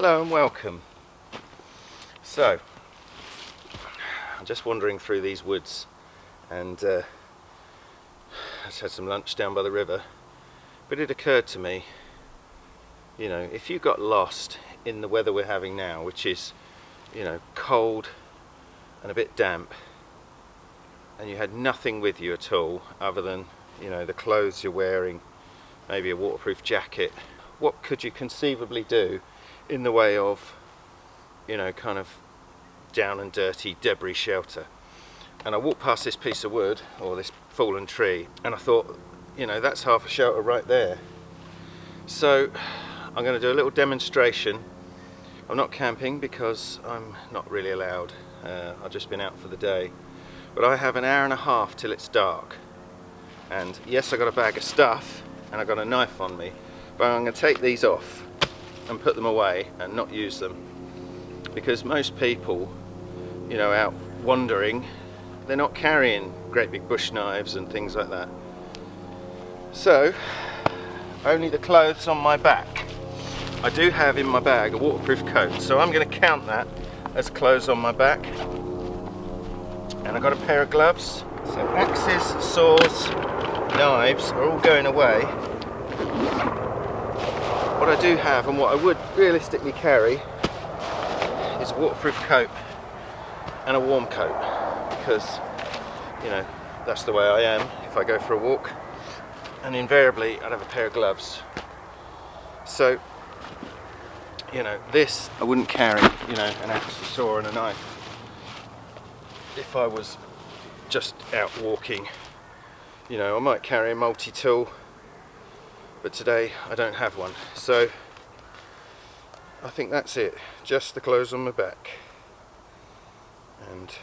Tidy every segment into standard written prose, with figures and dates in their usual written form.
Hello and welcome. So, I'm just wandering through these woods and I just had some lunch down by the river, but it occurred to me, you know, if you got lost in the weather we're having now, which is, you know, cold and a bit damp, and you had nothing with you at all other than, you know, the clothes you're wearing, maybe a waterproof jacket, what could you conceivably do in the way of, you know, kind of down and dirty debris shelter? And I walked past this piece of wood, or this fallen tree, and I thought, you know, that's half a shelter right there. So I'm going to do a little demonstration. I'm not camping because I'm not really allowed. I've just been out for the day, but I have an hour and a half till it's dark, and yes, I got a bag of stuff and I got a knife on me, but I'm going to take these off and put them away and not use them, because most people, you know, out wandering, they're not carrying great big bush knives and things like that. So only the clothes on my back. I do have in my bag a waterproof coat, so I'm going to count that as clothes on my back. And I've got a pair of gloves. So axes, saws, knives are all going away. What I do have, and what I would realistically carry, is a waterproof coat and a warm coat, because, you know, that's the way I am if I go for a walk. And invariably I'd have a pair of gloves. So, you know, this I wouldn't carry, you know, an axe, a saw and a knife if I was just out walking. You know, I might carry a multi-tool, but today I don't have one. So I think that's it, just the clothes on my back. And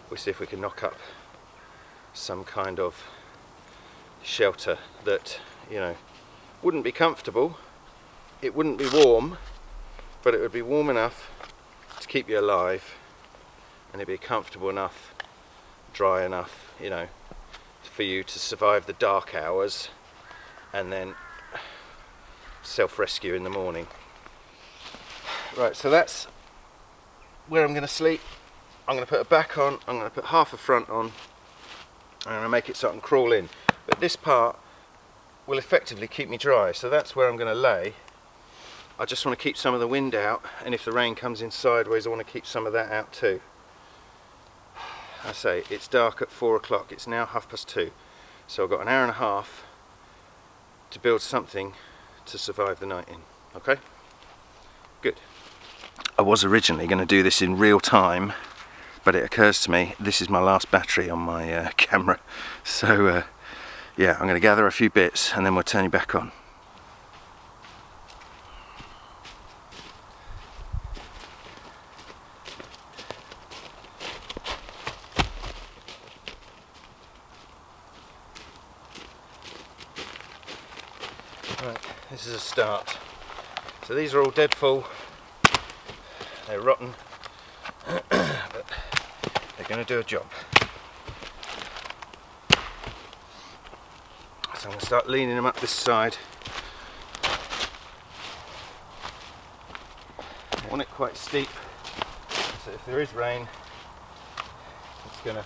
we'll see if we can knock up some kind of shelter that, you know, wouldn't be comfortable, it wouldn't be warm, but it would be warm enough to keep you alive, and it'd be comfortable enough, dry enough, you know, for you to survive the dark hours and then self-rescue in the morning. Right, so that's where I'm going to sleep. I'm going to put a back on, I'm going to put half a front on, I'm going to make it so I can crawl in, but this part will effectively keep me dry, so that's where I'm going to lay. I just want to keep some of the wind out, and if the rain comes in sideways I want to keep some of that out too. I say, it's dark at 4 o'clock, it's now 2:30, so I've got an hour and a half to build something to survive the night in. Okay? Good. I was originally going to do this in real time, but it occurs to me this is my last battery on my camera, so yeah, I'm going to gather a few bits and then we'll turn you back on. Right, this is a start. So these are all dead full, they're rotten, but they're going to do a job. So I'm going to start leaning them up this side. I want it quite steep, so if there is rain, it's going to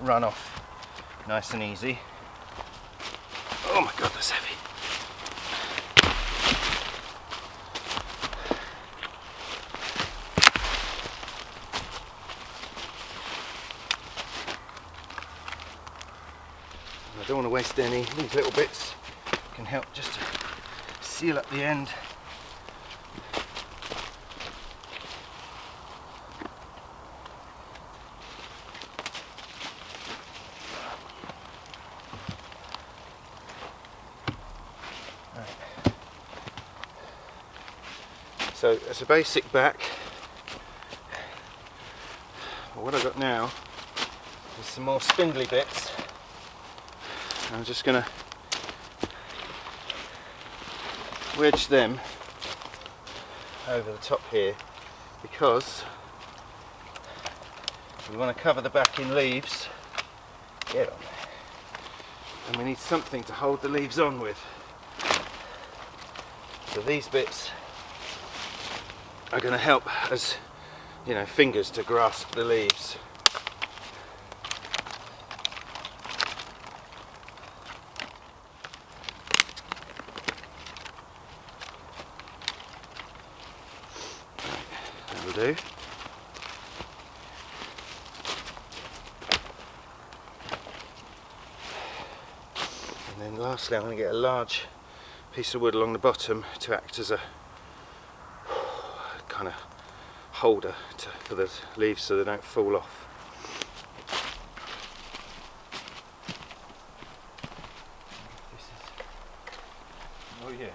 run off nice and easy. Oh my god, that's heavy. I don't want to waste any. These little bits can help just to seal up the end. Right. So as a basic back, what I've got now is some more spindly bits. I'm just going to wedge them over the top here, because we want to cover the back in leaves. Get on. And we need something to hold the leaves on with. So these bits are going to help as, you know, fingers to grasp the leaves. That'll do. And then lastly I'm going to get a large piece of wood along the bottom to act as a kind of holder for the leaves so they don't fall off. Oh yeah.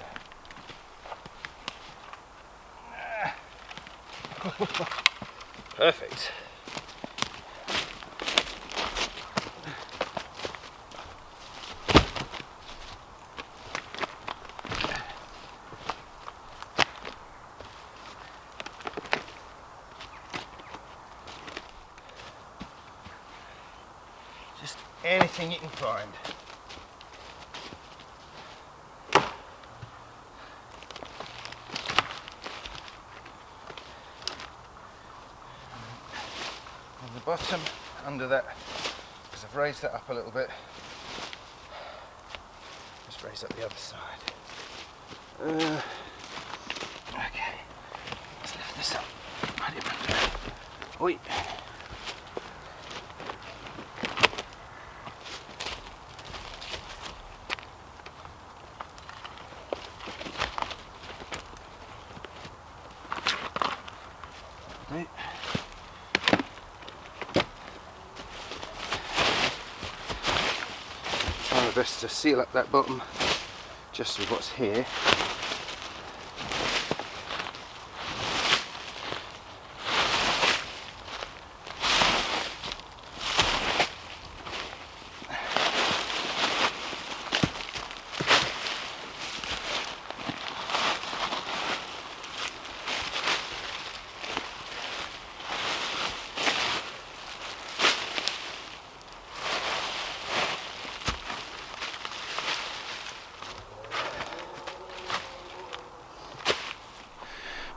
Perfect. Just anything you can find. On the bottom, under that, because I've raised that up a little bit, just raise up the other side. Okay, let's lift this up. Put it under. Oi. Right. Try my best to seal up that bottom just with what's here.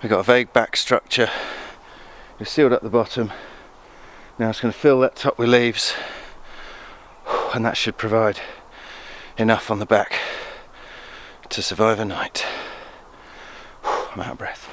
We've got a vague back structure. We've sealed up the bottom. Now it's going to fill that top with leaves, and that should provide enough on the back to survive a night. I'm out of breath.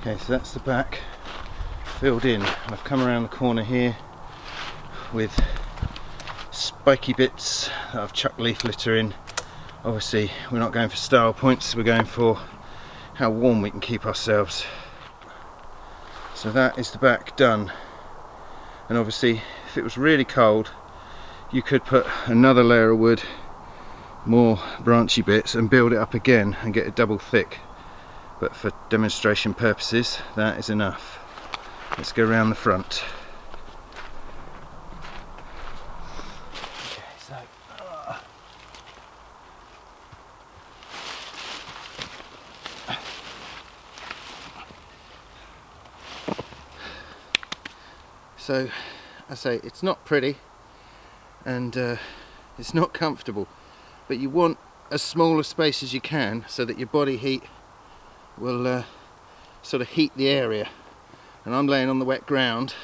Okay, so that's the back filled in. I've come around the corner here with spiky bits that I've chucked leaf litter in. Obviously we're not going for style points, we're going for how warm we can keep ourselves. So that is the back done, and obviously if it was really cold you could put another layer of wood, more branchy bits, and build it up again and get it double thick. But for demonstration purposes, that is enough. Let's go around the front. Okay, so I say it's not pretty and it's not comfortable, but you want as small a space as you can so that your body heat will sort of heat the area. And I'm laying on the wet ground,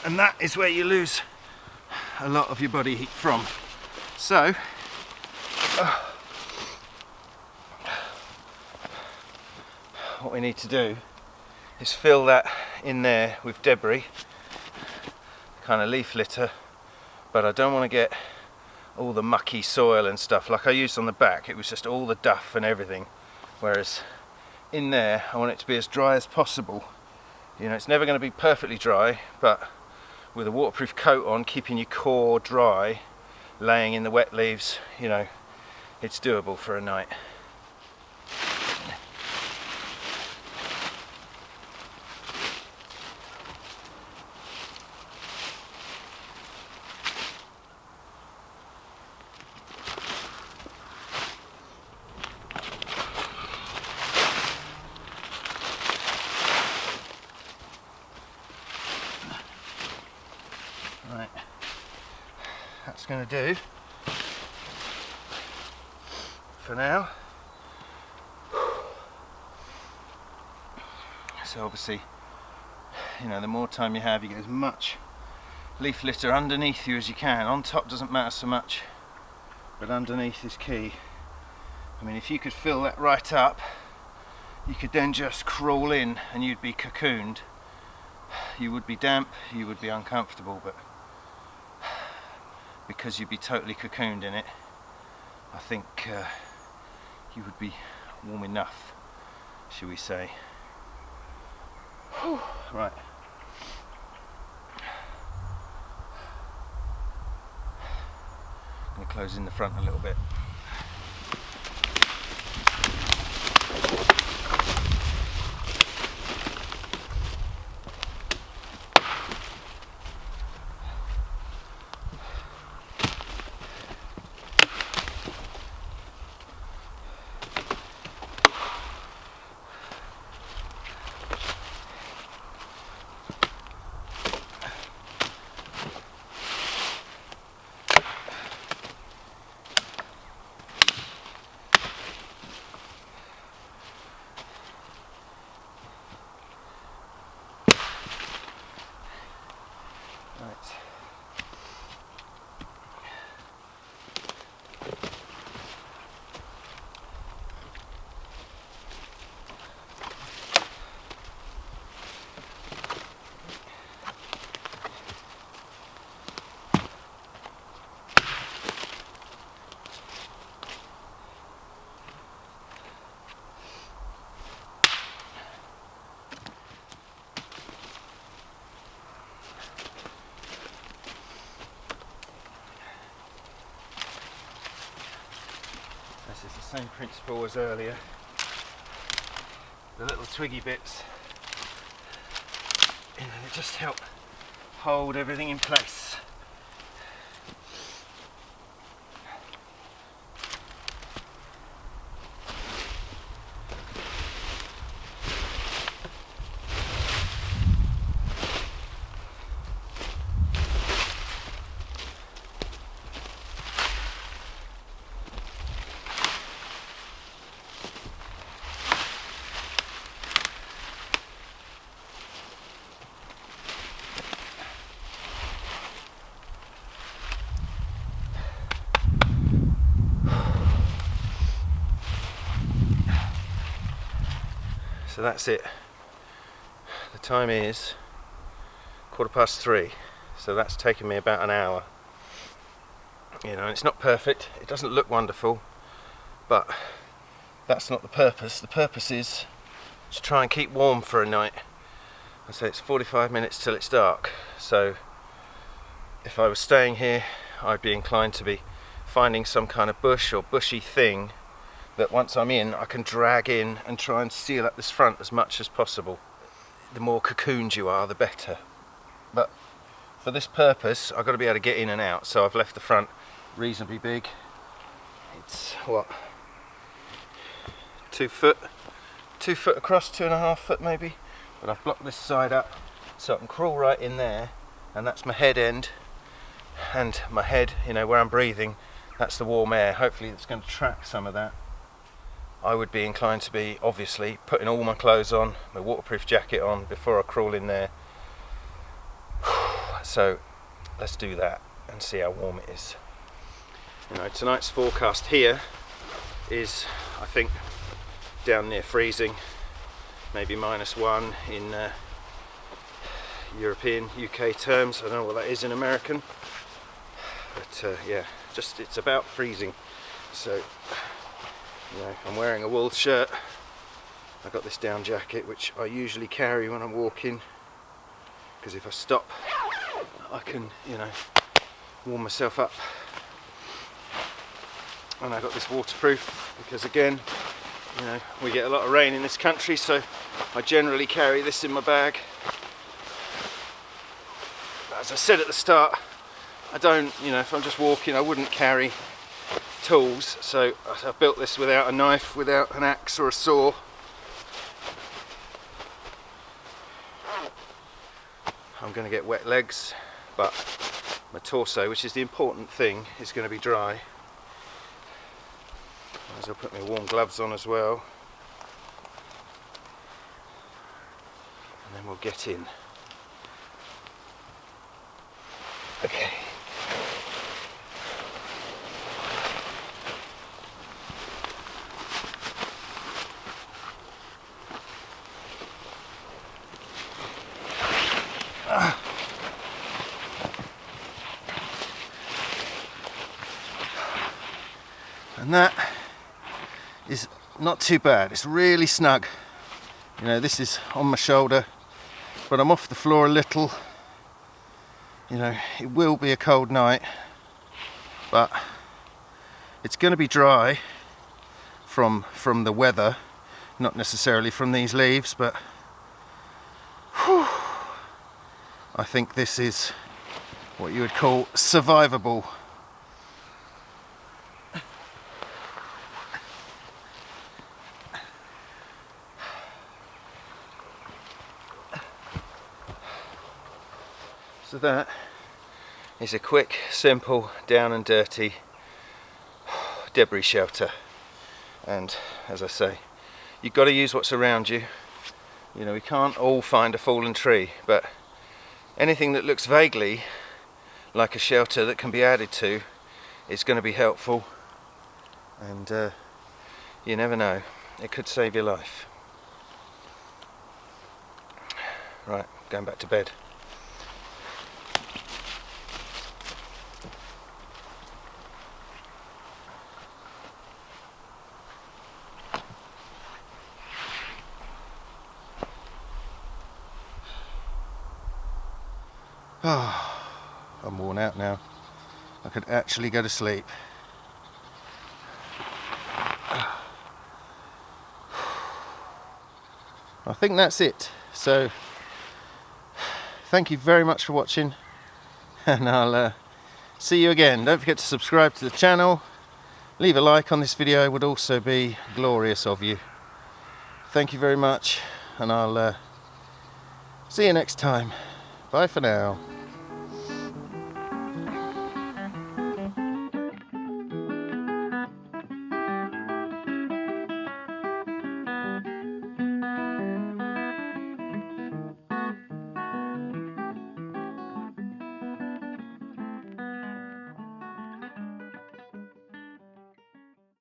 and that is where you lose a lot of your body heat from. So what we need to do is fill that in there with debris, kind of leaf litter, but I don't want to get all the mucky soil and stuff like I used on the back. It was just all the duff and everything. Whereas in there I want it to be as dry as possible, You know, it's never going to be perfectly dry, but with a waterproof coat on, keeping your core dry, laying in the wet leaves, you know, it's doable for a night. Right, that's going to do for now. So obviously, you know, the more time you have, you get as much leaf litter underneath you as you can. On top doesn't matter so much, but underneath is key. I mean, if you could fill that right up, you could then just crawl in and you'd be cocooned. You would be damp, you would be uncomfortable, but because you'd be totally cocooned in it, I think you would be warm enough, shall we say. Whew. Right. I'm going to close in the front a little bit. This is the same principle as earlier. The little twiggy bits, you know, they just help hold everything in place. So that's it. The time is 3:15, so that's taken me about an hour. You know, it's not perfect, it doesn't look wonderful, but that's not the purpose. The purpose is to try and keep warm for a night. I say it's 45 minutes till it's dark, so if I was staying here, I'd be inclined to be finding some kind of bush or bushy thing that once I'm in, I can drag in and try and seal up this front as much as possible. The more cocooned you are, the better. But for this purpose, I've got to be able to get in and out, so I've left the front reasonably big. It's what, 2 foot? 2 foot across, 2.5 foot maybe. But I've blocked this side up so I can crawl right in there, and that's my head end. And my head, you know, where I'm breathing, that's the warm air. Hopefully it's going to trap some of that. I would be inclined to be, obviously, putting all my clothes on, my waterproof jacket on before I crawl in there. So let's do that and see how warm it is. You know, tonight's forecast here is, I think, down near freezing, maybe -1 in European, UK terms. I don't know what that is in American, but yeah, just it's about freezing. So, you know, I'm wearing a wool shirt, I've got this down jacket which I usually carry when I'm walking, because if I stop I can, you know, warm myself up. And I've got this waterproof because, again, you know, we get a lot of rain in this country, so I generally carry this in my bag. But as I said at the start, I don't, you know, if I'm just walking, I wouldn't carry tools, so I've built this without a knife, without an axe or a saw. I'm going to get wet legs, but my torso, which is the important thing, is going to be dry. As I'll put my warm gloves on as well, and then we'll get in. Okay. And that is not too bad. It's really snug. You know, this is on my shoulder, but I'm off the floor a little. You know, it will be a cold night, but it's going to be dry from the weather, not necessarily from these leaves, but whew, I think this is what you would call survivable. So that is a quick, simple, down and dirty debris shelter. And as I say, you've got to use what's around you. You know, we can't all find a fallen tree, but anything that looks vaguely like a shelter that can be added to is going to be helpful. And you never know, it could save your life. Right, going back to bed. Oh, I'm worn out now. I could actually go to sleep. I think that's it. So, thank you very much for watching, and I'll see you again. Don't forget to subscribe to the channel. Leave a like on this video, would also be glorious of you. Thank you very much, and I'll see you next time. Bye for now.